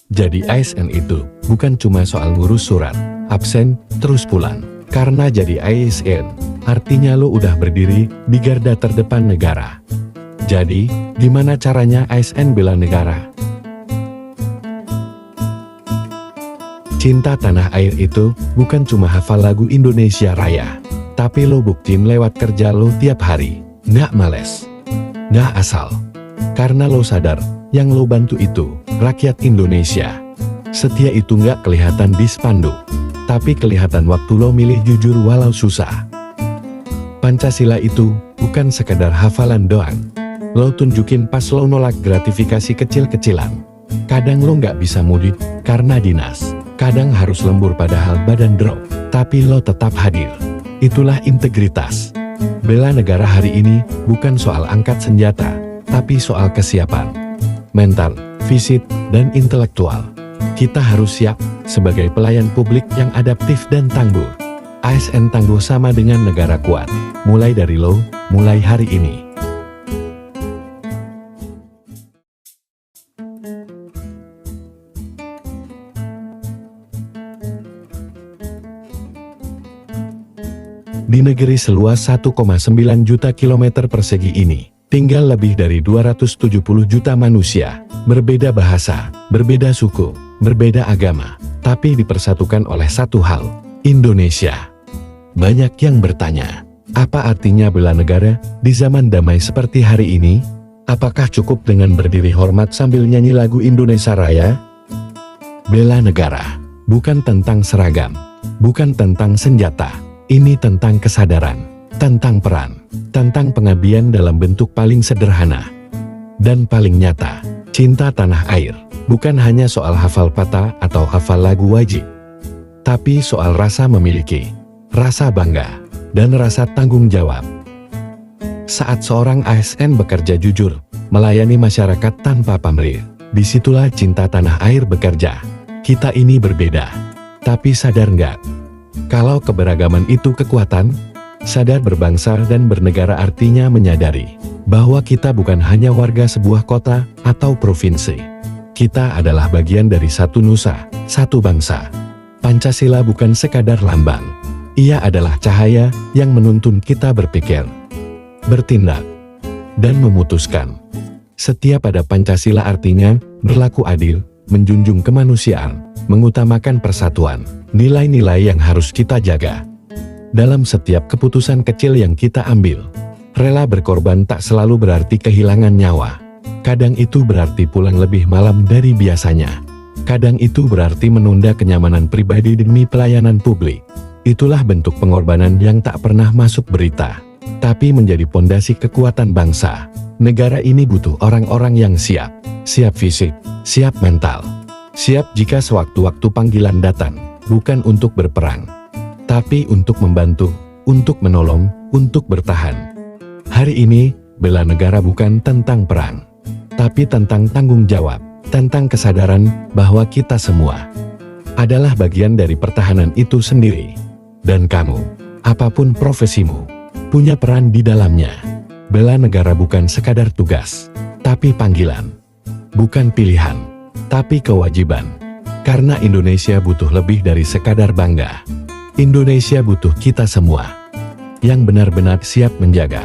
Jadi ASN itu bukan cuma soal ngurus surat, absen, terus pulang. Karena jadi ASN, artinya lo udah berdiri di garda terdepan negara. Jadi, gimana caranya ASN bela negara? Cinta tanah air itu bukan cuma hafal lagu Indonesia Raya, tapi lo buktiin lewat kerja lo tiap hari. Nggak males, nggak asal. Karena lo sadar, yang lo bantu itu rakyat Indonesia. Setia itu nggak kelihatan di spanduk, tapi kelihatan waktu lo milih jujur walau susah. Pancasila itu bukan sekadar hafalan doang. Lo tunjukin pas lo nolak gratifikasi kecil-kecilan. Kadang lo nggak bisa mudik karena dinas. Kadang harus lembur padahal badan drop, tapi lo tetap hadir. Itulah integritas. Bela negara hari ini bukan soal angkat senjata, tapi soal kesiapan. Mental, fisik, dan intelektual. Kita harus siap sebagai pelayan publik yang adaptif dan tangguh. ASN tangguh sama dengan negara kuat. Mulai dari lo, mulai hari ini. Di negeri seluas 1,9 juta kilometer persegi ini, tinggal lebih dari 270 juta manusia, berbeda bahasa, berbeda suku, berbeda agama, tapi dipersatukan oleh satu hal, Indonesia. Banyak yang bertanya, apa artinya bela negara di zaman damai seperti hari ini? Apakah cukup dengan berdiri hormat sambil nyanyi lagu Indonesia Raya? Bela negara bukan tentang seragam, bukan tentang senjata. Ini tentang kesadaran, tentang peran, tentang pengabdian dalam bentuk paling sederhana dan paling nyata. Cinta tanah air bukan hanya soal hafal patah atau hafal lagu wajib, tapi soal rasa memiliki, rasa bangga, dan rasa tanggung jawab. Saat seorang ASN bekerja jujur, melayani masyarakat tanpa pamrih, disitulah cinta tanah air bekerja. Kita ini berbeda, tapi sadar nggak? Kalau keberagaman itu kekuatan, sadar berbangsa dan bernegara artinya menyadari bahwa kita bukan hanya warga sebuah kota atau provinsi. Kita adalah bagian dari satu nusa, satu bangsa. Pancasila bukan sekadar lambang. Ia adalah cahaya yang menuntun kita berpikir, bertindak, dan memutuskan. Setia pada Pancasila artinya berlaku adil, menjunjung kemanusiaan, mengutamakan persatuan, nilai-nilai yang harus kita jaga. Dalam setiap keputusan kecil yang kita ambil, rela berkorban tak selalu berarti kehilangan nyawa. Kadang itu berarti pulang lebih malam dari biasanya. Kadang itu berarti menunda kenyamanan pribadi demi pelayanan publik. Itulah bentuk pengorbanan yang tak pernah masuk berita, tapi menjadi pondasi kekuatan bangsa. Negara ini butuh orang-orang yang siap, siap fisik, siap mental, siap jika sewaktu-waktu panggilan datang. Bukan untuk berperang, tapi untuk membantu, untuk menolong, untuk bertahan. Hari ini, bela negara bukan tentang perang, tapi tentang tanggung jawab, tentang kesadaran bahwa kita semua adalah bagian dari pertahanan itu sendiri. Dan kamu, apapun profesimu, punya peran di dalamnya. Bela negara bukan sekadar tugas, tapi panggilan. Bukan pilihan, tapi kewajiban. Karena Indonesia butuh lebih dari sekadar bangga. Indonesia butuh kita semua yang benar-benar siap menjaga,